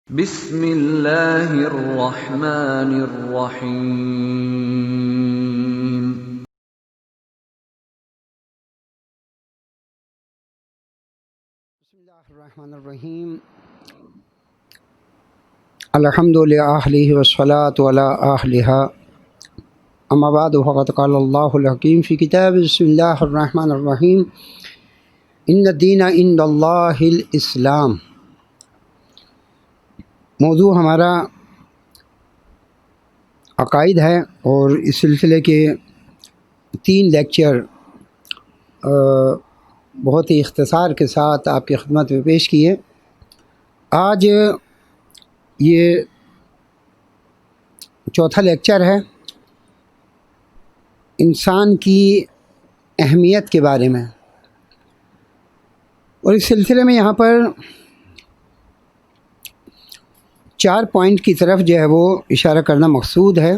بسم اللہ الرحمن الرحیم۔ بسم اللہ الرحمن الرحیم۔ الحمد للہ والصلاۃ علی اہلہا، اما بعد فقد قال اللہ الحکیم فی کتاب بسم اللہ الرحمن الرحیم ان الدین عند اللہ الاسلام۔ موضوع ہمارا عقائد ہے اور اس سلسلے کے 3 لیکچر بہت ہی اختصار کے ساتھ آپ کی خدمت میں پیش کیے۔ آج یہ 4تھا لیکچر ہے انسان کی اہمیت کے بارے میں، اور اس سلسلے میں یہاں پر 4 پوائنٹ کی طرف جو ہے وہ اشارہ کرنا مقصود ہے۔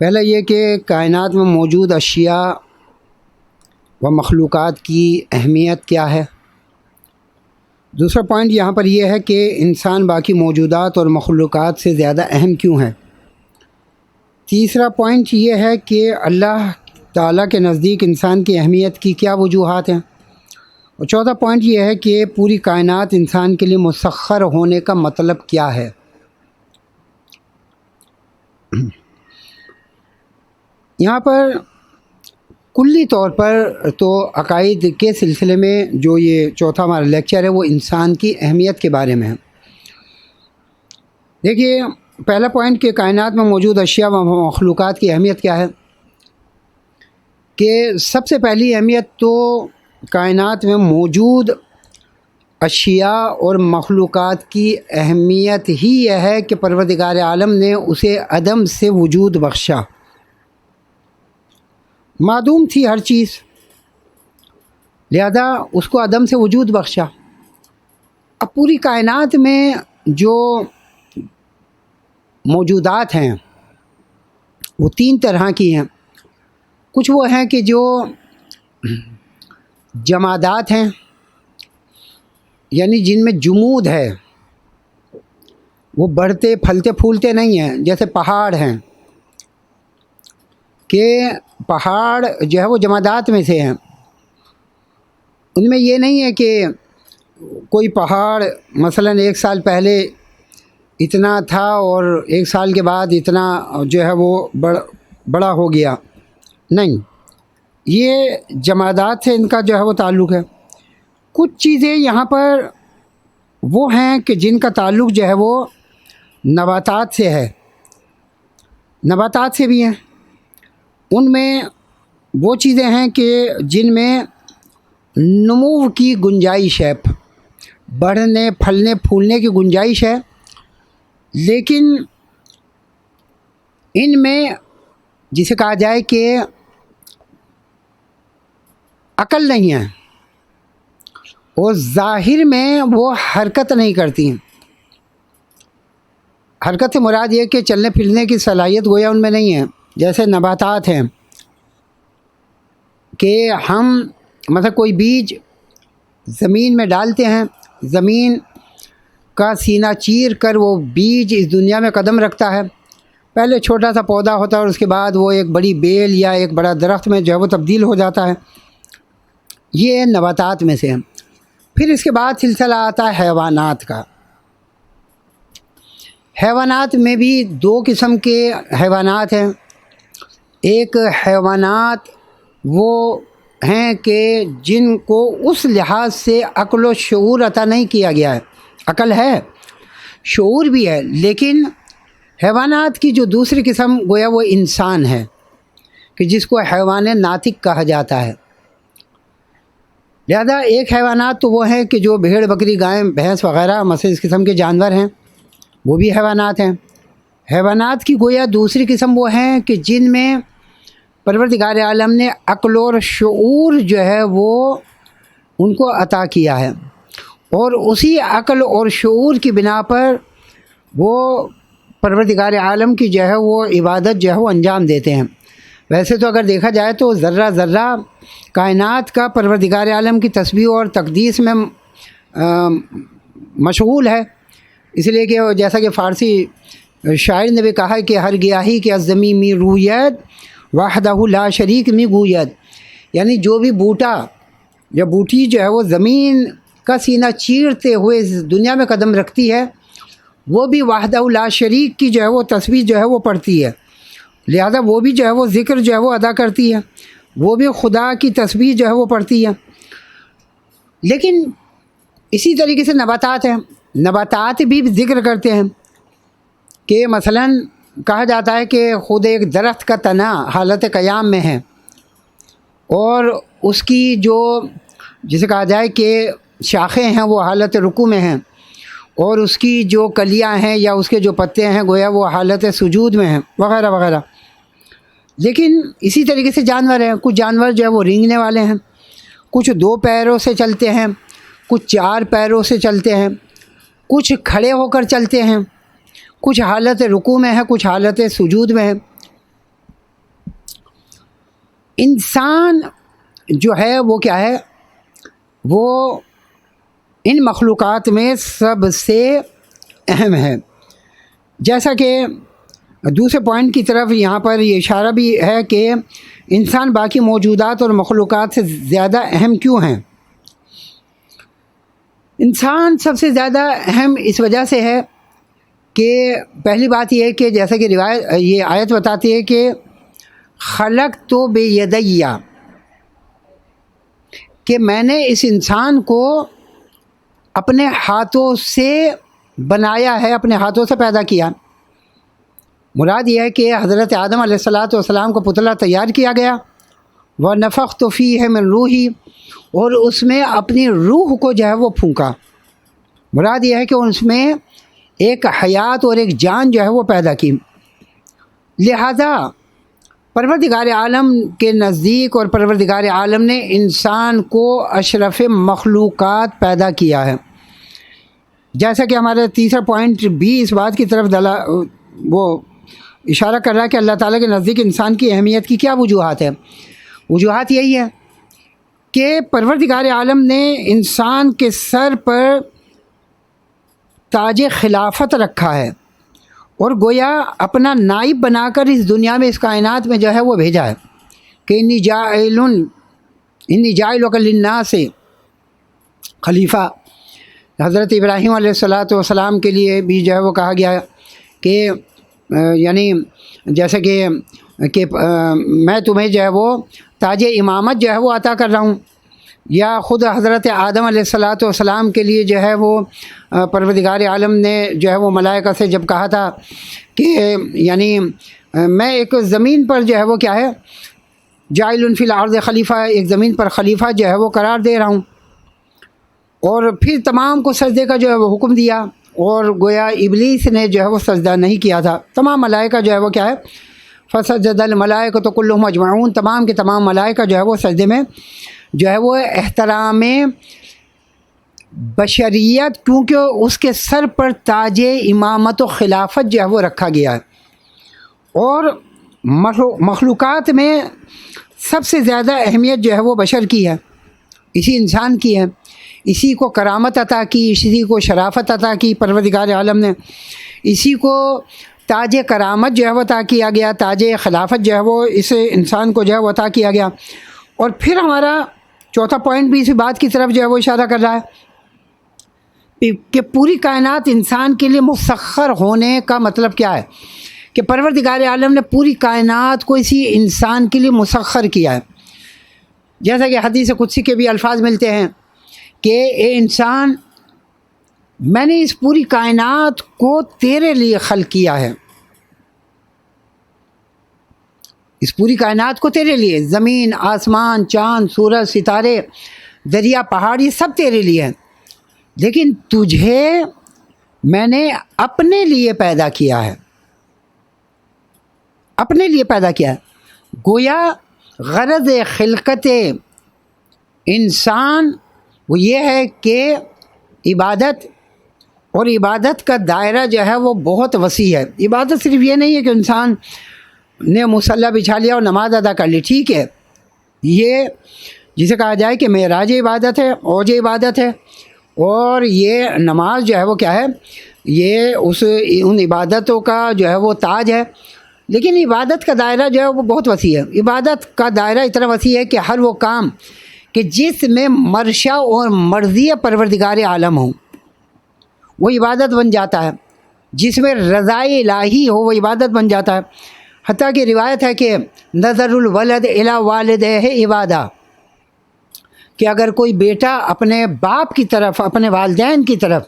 پہلا یہ کہ کائنات میں موجود اشیاء و مخلوقات کی اہمیت کیا ہے۔ دوسرا پوائنٹ یہاں پر یہ ہے کہ انسان باقی موجودات اور مخلوقات سے زیادہ اہم کیوں ہے۔ تیسرا پوائنٹ یہ ہے کہ اللہ تعالیٰ کے نزدیک انسان کی اہمیت کی کیا وجوہات ہیں۔ اور چوتھا پوائنٹ یہ ہے کہ پوری کائنات انسان کے لیے مسخر ہونے کا مطلب کیا ہے۔ یہاں پر کلی طور پر تو عقائد کے سلسلے میں جو یہ 4تھا ہمارا لیکچر ہے وہ انسان کی اہمیت کے بارے میں ہے۔ دیکھیے، پہلا پوائنٹ کہ کائنات میں موجود اشیاء و مخلوقات کی اہمیت کیا ہے، کہ سب سے پہلی اہمیت تو کائنات میں موجود اشیاء اور مخلوقات کی اہمیت ہی یہ ہے کہ پروردگار عالم نے اسے عدم سے وجود بخشا۔ معدوم تھی ہر چیز، لہذا اس کو عدم سے وجود بخشا۔ اب پوری کائنات میں جو موجودات ہیں وہ 3 طرح کی ہیں۔ کچھ وہ ہیں کہ جو جمادات ہیں، یعنی جن میں جمود ہے، وہ بڑھتے پھلتے پھولتے نہیں ہیں، جیسے پہاڑ ہیں، کہ پہاڑ جو ہے وہ جمادات میں سے ہیں۔ ان میں یہ نہیں ہے کہ کوئی پہاڑ مثلا 1 سال پہلے اتنا تھا اور 1 سال کے بعد اتنا جو ہے وہ بڑا ہو گیا، نہیں، یہ جمادات سے ان کا جو ہے وہ تعلق ہے۔ کچھ چیزیں یہاں پر وہ ہیں کہ جن کا تعلق جو ہے وہ نباتات سے ہے، نباتات سے بھی ہیں۔ ان میں وہ چیزیں ہیں کہ جن میں نمو کی گنجائش ہے، بڑھنے پھلنے پھولنے کی گنجائش ہے، لیکن ان میں جسے کہا جائے کہ عقل نہیں ہے، اور ظاہر میں وہ حرکت نہیں کرتی ہیں۔ حرکت سے مراد یہ کہ چلنے پھرنے کی صلاحیت گویا ان میں نہیں ہے۔ جیسے نباتات ہیں کہ ہم مثلا کوئی بیج زمین میں ڈالتے ہیں، زمین کا سینہ چیر کر وہ بیج اس دنیا میں قدم رکھتا ہے۔ پہلے چھوٹا سا پودا ہوتا ہے اور اس کے بعد وہ ایک بڑی بیل یا ایک بڑا درخت میں جو ہے وہ تبدیل ہو جاتا ہے۔ یہ نباتات میں سے ہے۔ پھر اس کے بعد سلسلہ آتا ہے حیوانات کا۔ حیوانات میں بھی 2 قسم کے حیوانات ہیں۔ ایک حیوانات وہ ہیں کہ جن کو اس لحاظ سے عقل و شعور عطا نہیں کیا گیا ہے۔ عقل ہے، شعور بھی ہے، لیکن حیوانات کی جو دوسری قسم گویا وہ انسان ہے، کہ جس کو حیوان ناطق کہا جاتا ہے۔ لہذا ایک حیوانات تو وہ ہیں کہ جو بھیڑ بکری گائے بھینس وغیرہ مثلا اس قسم کے جانور ہیں، وہ بھی حیوانات ہیں۔ حیوانات کی گویا دوسری قسم وہ ہیں کہ جن میں پروردگار عالم نے عقل اور شعور جو ہے وہ ان کو عطا کیا ہے، اور اسی عقل اور شعور کی بنا پر وہ پروردگار عالم کی جو ہے وہ عبادت جو ہے وہ انجام دیتے ہیں۔ ویسے تو اگر دیکھا جائے تو ذرہ ذرہ کائنات کا پروردگار عالم کی تسبیح اور تقدیس میں مشغول ہے، اس لیے کہ جیسا کہ فارسی شاعر نے بھی کہا کہ ہر گیاہی کے ازمی می رویت وحدہ لا شریک می گوید، یعنی جو بھی بوٹا یا بوٹی جو ہے وہ زمین کا سینہ چیرتے ہوئے اس دنیا میں قدم رکھتی ہے، وہ بھی وحدہ لا شریک کی جو ہے وہ تسبیح جو ہے وہ پڑھتی ہے، لہذا وہ بھی جو ہے وہ ذکر جو ہے وہ ادا کرتی ہے، وہ بھی خدا کی تسبیح جو ہے وہ پڑھتی ہے۔ لیکن اسی طریقے سے نباتات ہیں، نباتات بھی ذکر کرتے ہیں کہ مثلا کہا جاتا ہے کہ خود ایک درخت کا تنا حالت قیام میں ہے، اور اس کی جو جسے کہا جائے کہ شاخیں ہیں وہ حالت رکوع میں ہیں، اور اس کی جو کلیاں ہیں یا اس کے جو پتے ہیں گویا وہ حالت سجود میں ہیں، وغیرہ وغیرہ۔ لیکن اسی طریقے سے جانور ہیں، کچھ جانور جو ہے وہ رینگنے والے ہیں، کچھ 2 پیروں سے چلتے ہیں، کچھ 4 پیروں سے چلتے ہیں، کچھ کھڑے ہو کر چلتے ہیں، کچھ حالت رکوع میں ہے، کچھ حالت سجود میں ہے۔ انسان جو ہے وہ کیا ہے، وہ ان مخلوقات میں سب سے اہم ہے، جیسا کہ دوسرے پوائنٹ کی طرف یہاں پر یہ اشارہ بھی ہے کہ انسان باقی موجودات اور مخلوقات سے زیادہ اہم کیوں ہیں۔ انسان سب سے زیادہ اہم اس وجہ سے ہے کہ پہلی بات یہ ہے کہ جیسا کہ یہ آیت بتاتی ہے کہ خلق تو بے یدیہ، کہ میں نے اس انسان کو اپنے ہاتھوں سے بنایا ہے، اپنے ہاتھوں سے پیدا کیا۔ مراد یہ ہے کہ حضرت آدم علیہ السلام کو پتلا تیار کیا گیا، وَنَفَخْتُ فِيهِ مِن روحی، اور اس میں اپنی روح کو جو ہے وہ پھونکا۔ مراد یہ ہے کہ اس میں ایک حیات اور ایک جان جو ہے وہ پیدا کی۔ لہذا پروردگار عالم کے نزدیک اور پروردگار عالم نے انسان کو اشرف مخلوقات پیدا کیا ہے، جیسا کہ ہمارا تیسرا پوائنٹ بھی اس بات کی طرف وہ اشارہ کر رہا ہے کہ اللہ تعالیٰ کے نزدیک انسان کی اہمیت کی کیا وجوہات ہے۔ وجوہات یہی ہے کہ پروردگار عالم نے انسان کے سر پر تاج خلافت رکھا ہے، اور گویا اپنا نائب بنا کر اس دنیا میں، اس کائنات میں جو ہے وہ بھیجا ہے کہ انی جاعلک للناس خلیفہ۔ حضرت ابراہیم علیہ السلام کے لیے بھی جو ہے وہ کہا گیا کہ یعنی جیسے کہ میں تمہیں جو ہے وہ تاج امامت جو ہے وہ عطا کر رہا ہوں، یا خود حضرت آدم علیہ السلام کے لیے جو ہے وہ پروردگار عالم نے جو ہے وہ ملائکہ سے جب کہا تھا کہ یعنی میں ایک زمین پر جو ہے وہ کیا ہے جاعل فی الارض خلیفہ، ایک زمین پر خلیفہ جو ہے وہ قرار دے رہا ہوں، اور پھر تمام کو سجدے کا جو ہے وہ حکم دیا، اور گویا ابلیس نے جو ہے وہ سجدہ نہیں کیا تھا۔ تمام ملائکہ جو ہے وہ کیا ہے فسجد الملائکۃ کلھم اجمعون، تمام کے تمام ملائکہ جو ہے وہ سجدے میں جو ہے وہ احترام بشریت، کیونکہ اس کے سر پر تاج امامت و خلافت جو ہے وہ رکھا گیا ہے۔ اور مخلوقات میں سب سے زیادہ اہمیت جو ہے وہ بشر کی ہے، اسی انسان کی ہے، اسی کو کرامت عطا کی، اسی کو شرافت عطا کی پروردگار عالم نے، اسی کو تاج کرامت جو ہے وہ عطا کیا گیا، تاج خلافت جو ہے وہ اس انسان کو جو ہے وہ عطا کیا گیا۔ اور پھر ہمارا چوتھا پوائنٹ بھی اسی بات کی طرف جو ہے وہ اشارہ کر رہا ہے کہ پوری کائنات انسان کے لیے مسخر ہونے کا مطلب کیا ہے، کہ پروردگار عالم نے پوری کائنات کو اسی انسان کے لیے مسخر کیا ہے، جیسا کہ حدیث قدسی کے بھی الفاظ ملتے ہیں کہ اے انسان، میں نے اس پوری کائنات کو تیرے لیے خلق کیا ہے، اس پوری کائنات کو تیرے لیے، زمین، آسمان، چاند، سورج، ستارے، دریا، پہاڑ، یہ سب تیرے لیے ہیں، لیکن تجھے میں نے اپنے لیے پیدا کیا ہے، اپنے لیے پیدا کیا ہے۔ گویا غرض خلقت انسان وہ یہ ہے کہ عبادت، اور عبادت کا دائرہ جو ہے وہ بہت وسیع ہے۔ عبادت صرف یہ نہیں ہے کہ انسان نے مصلی بچھا لیا اور نماز ادا کر لی، ٹھیک ہے، یہ جسے کہا جائے کہ معراج عبادت ہے، اوج عبادت ہے، اور یہ نماز جو ہے وہ کیا ہے، یہ ان عبادتوں کا جو ہے وہ تاج ہے۔ لیکن عبادت کا دائرہ جو ہے وہ بہت وسیع ہے۔ عبادت کا دائرہ اتنا وسیع ہے کہ ہر وہ کام کہ جس میں مرشا اور مرضی پروردگار عالم ہوں وہ عبادت بن جاتا ہے، جس میں رضائے الہی ہو وہ عبادت بن جاتا ہے۔ حتیٰ کہ روایت ہے کہ نظر الولد الی والدہ عبادہ، کہ اگر کوئی بیٹا اپنے باپ کی طرف، اپنے والدین کی طرف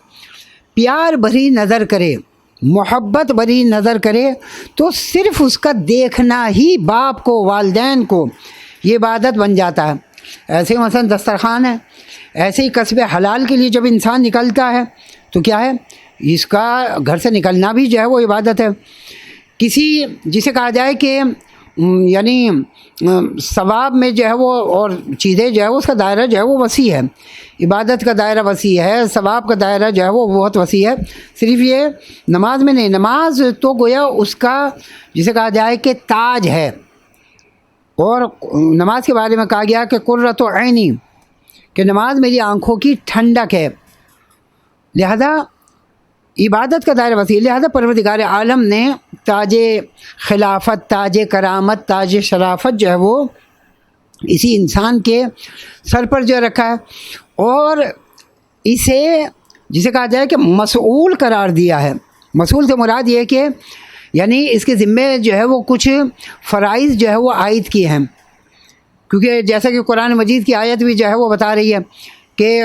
پیار بھری نظر کرے، محبت بھری نظر کرے، تو صرف اس کا دیکھنا ہی باپ کو، والدین کو یہ عبادت بن جاتا ہے۔ ایسے ہی مثلا دسترخوان ہے، ایسے ہی کسب حلال کے لیے جب انسان نکلتا ہے تو کیا ہے، اس کا گھر سے نکلنا بھی جو ہے وہ عبادت ہے۔ کسی جسے کہا جائے کہ یعنی ثواب میں جو ہے وہ اور چیزیں جو ہے اس کا دائرہ جو ہے وہ وسیع ہے، عبادت کا دائرہ وسیع ہے، ثواب کا دائرہ جو ہے وہ بہت وسیع ہے۔ صرف یہ نماز میں نہیں، نماز تو گویا اس کا جسے کہا جائے کہ تاج ہے۔ اور نماز کے بارے میں کہا گیا کہ قرۃ عینی، کہ نماز میری آنکھوں کی ٹھنڈک ہے۔ لہذا عبادت کا دائرہ وسیع، لہذا پروردگار عالم نے تاج خلافت، تاج کرامت، تاج شرافت جو ہے وہ اسی انسان کے سر پر جو رکھا ہے، اور اسے جسے کہا جائے کہ مسئول قرار دیا ہے۔ مسئول سے مراد یہ ہے کہ یعنی اس کے ذمے جو ہے وہ کچھ فرائض جو ہے وہ عائد کیے ہیں، کیونکہ جیسا کہ قرآن مجید کی آیت بھی جو ہے وہ بتا رہی ہے کہ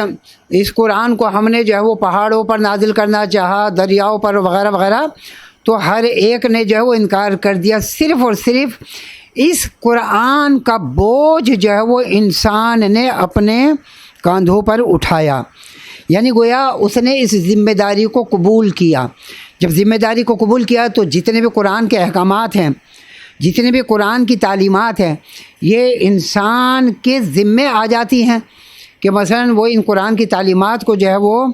اس قرآن کو ہم نے جو ہے وہ پہاڑوں پر نازل کرنا چاہا، دریاؤں پر وغیرہ وغیرہ، تو ہر ایک نے جو ہے وہ انکار کر دیا۔ صرف اور صرف اس قرآن کا بوجھ جو ہے وہ انسان نے اپنے کاندھوں پر اٹھایا، یعنی گویا اس نے اس ذمہ داری کو قبول کیا۔ جب ذمہ داری کو قبول کیا تو جتنے بھی قرآن کے احکامات ہیں، جتنے بھی قرآن کی تعلیمات ہیں، یہ انسان کے ذمے آ جاتی ہیں کہ مثلا وہ ان قرآن کی تعلیمات کو جو ہے وہ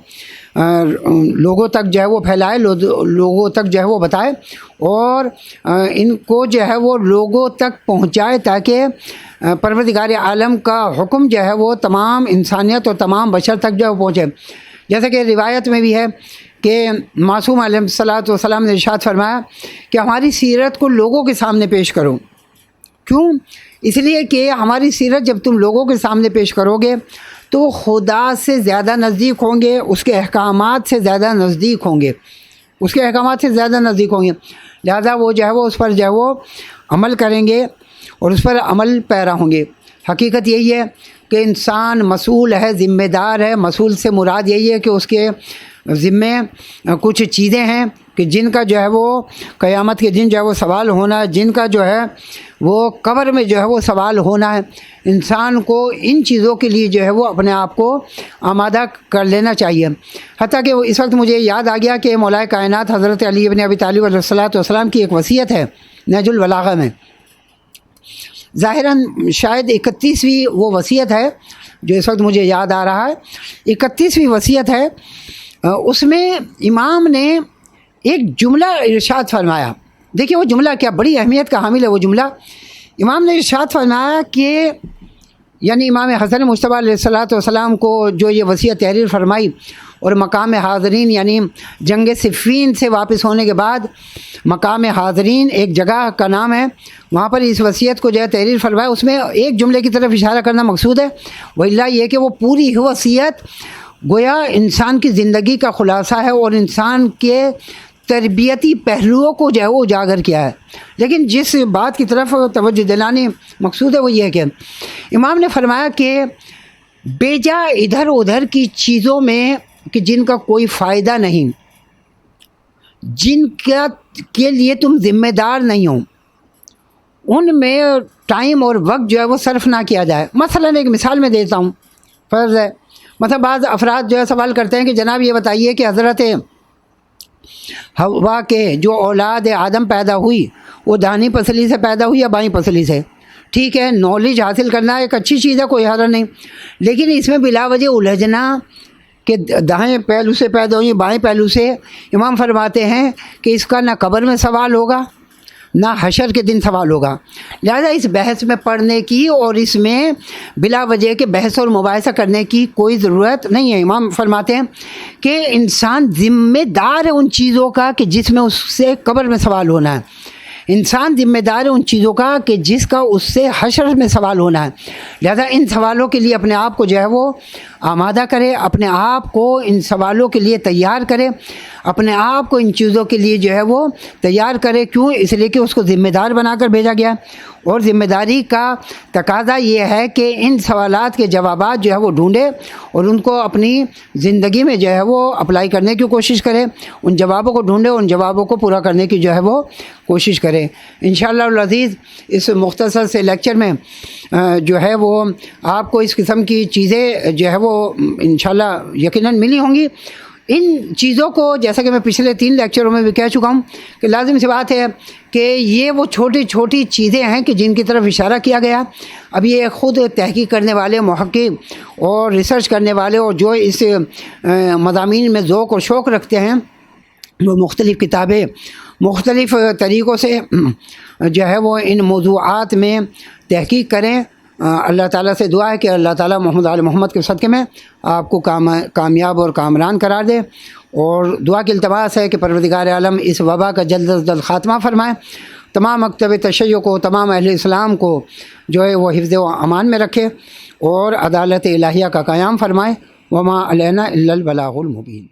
لوگوں تک جو ہے وہ پھیلائے، لوگوں تک جو ہے وہ بتائے، اور ان کو جو ہے وہ لوگوں تک پہنچائے، تاکہ پروردگار عالم کا حکم جو ہے وہ تمام انسانیت اور تمام بشر تک جو ہے وہ پہنچے۔ جیسا کہ روایت میں بھی ہے کہ معصوم علیہ الصلوۃ والسلام نے ارشاد فرمایا کہ ہماری سیرت کو لوگوں کے سامنے پیش کرو۔ کیوں؟ اس لیے کہ ہماری سیرت جب تم لوگوں کے سامنے پیش کرو گے تو خدا سے زیادہ نزدیک ہوں گے، اس کے احکامات سے زیادہ نزدیک ہوں گے، اس کے احکامات سے زیادہ نزدیک ہوں گے۔ لہذا وہ جو ہے وہ اس پر جو ہے وہ عمل کریں گے اور اس پر عمل پیرا ہوں گے۔ حقیقت یہی ہے کہ انسان مسئول ہے، ذمہ دار ہے۔ مسئول سے مراد یہی ہے کہ اس کے ذمے کچھ چیزیں ہیں کہ جن کا جو ہے وہ قیامت کے دن جو ہے وہ سوال ہونا ہے، جن کا جو ہے وہ قبر میں جو ہے وہ سوال ہونا ہے۔ انسان کو ان چیزوں کے لیے جو ہے وہ اپنے آپ کو آمادہ کر لینا چاہیے۔ حتیٰ کہ اس وقت مجھے یاد آ گیا کہ مولا کائنات حضرت علی بن ابی طالب علیہ الصلوۃ والسلام کی ایک وصیت ہے نہج البلاغہ میں، ظاہراً شاید 31ویں وہ وصیت ہے جو اس وقت مجھے یاد آ رہا ہے، 31ویں وصیت ہے۔ اس میں امام نے ایک جملہ ارشاد فرمایا، دیکھیے وہ جملہ کیا بڑی اہمیت کا حامل ہے۔ وہ جملہ امام نے ارشاد فرمایا کہ یعنی امام حسن مجتبیٰ علیہ الصلوۃ والسلام کو جو یہ وصیت تحریر فرمائی، اور مقام حاضرین یعنی جنگ صفین سے واپس ہونے کے بعد مقام حاضرین ایک جگہ کا نام ہے، وہاں پر اس وصیت کو جو ہے تحریر فرمایا۔ اس میں ایک جملے کی طرف اشارہ کرنا مقصود ہے، وإلا یہ کہ وہ پوری وصیت گویا انسان کی زندگی کا خلاصہ ہے اور انسان کے تربیتی پہلوؤں کو جو ہے وہ اجاگر کیا ہے۔ لیکن جس بات کی طرف توجہ دلانی مقصود ہے وہ یہ ہے کہ امام نے فرمایا کہ بیجا ادھر ادھر کی چیزوں میں کہ جن کا کوئی فائدہ نہیں، جن کا کے لیے تم ذمہ دار نہیں ہو، ان میں ٹائم اور وقت جو ہے وہ صرف نہ کیا جائے۔ مثلا ایک مثال میں دیتا ہوں، فرض ہے مثلا بعض افراد جو ہے سوال کرتے ہیں کہ جناب یہ بتائیے کہ حضرت حوا کے جو اولاد آدم پیدا ہوئی وہ داہنی پسلی سے پیدا ہوئی یا بائیں پسلی سے؟ ٹھیک ہے، نالج حاصل کرنا ایک اچھی چیز ہے، کوئی حرج نہیں، لیکن اس میں بلا وجہ الجھنا کہ دائیں پہلو سے پیدا ہوئی بائیں پہلو سے، امام فرماتے ہیں کہ اس کا نہ قبر میں سوال ہوگا، نہ حشر کے دن سوال ہوگا۔ لہذا اس بحث میں پڑھنے کی اور اس میں بلا وجہ کے بحث اور مباحثہ کرنے کی کوئی ضرورت نہیں ہے۔ امام فرماتے ہیں کہ انسان ذمہ دار ہے ان چیزوں کا کہ جس میں اس سے قبر میں سوال ہونا ہے، انسان ذمہ دار ہے ان چیزوں کا کہ جس کا اس سے حشر میں سوال ہونا ہے۔ لہذا ان سوالوں کے لیے اپنے آپ کو جو ہے وہ آمادہ کرے، اپنے آپ کو ان سوالوں کے لیے تیار کرے، اپنے آپ کو ان چیزوں کے لیے جو ہے وہ تیار کرے۔ کیوں؟ اس لیے کہ اس کو ذمہ دار بنا کر بھیجا گیا، اور ذمہ داری کا تقاضا یہ ہے کہ ان سوالات کے جوابات جو ہے وہ ڈھونڈے اور ان کو اپنی زندگی میں جو ہے وہ اپلائی کرنے کی کوشش کرے، ان جوابوں کو ڈھونڈے، ان جوابوں کو پورا کرنے کی جو ہے وہ کوشش کرے۔ انشاءاللہ العزیز اس مختصر سے لیکچر میں جو ہے وہ آپ کو اس قسم کی چیزیں جو ہے وہ انشاءاللہ یقیناً ملی ہوں گی۔ ان چیزوں کو جیسا کہ میں پچھلے 3 لیکچروں میں بھی کہہ چکا ہوں کہ لازم سی بات ہے کہ یہ وہ چھوٹی چھوٹی چیزیں ہیں کہ جن کی طرف اشارہ کیا گیا۔ اب یہ خود تحقیق کرنے والے محقق اور ریسرچ کرنے والے اور جو اس مضامین میں ذوق اور شوق رکھتے ہیں وہ مختلف کتابیں مختلف طریقوں سے جو ہے وہ ان موضوعات میں تحقیق کریں۔ اللہ تعالیٰ سے دعا ہے کہ اللہ تعالیٰ محمد آل محمد کے صدقے میں آپ کو کامیاب اور کامران قرار دے، اور دعا کی التماس ہے کہ پروردگار عالم اس وبا کا جلد از جلد خاتمہ فرمائے، تمام مکتب تشیع کو، تمام اہل اسلام کو جو ہے وہ حفظ و امان میں رکھے اور عدالت الہیہ کا قیام فرمائے۔ وما علینا الا البلاغ المبین۔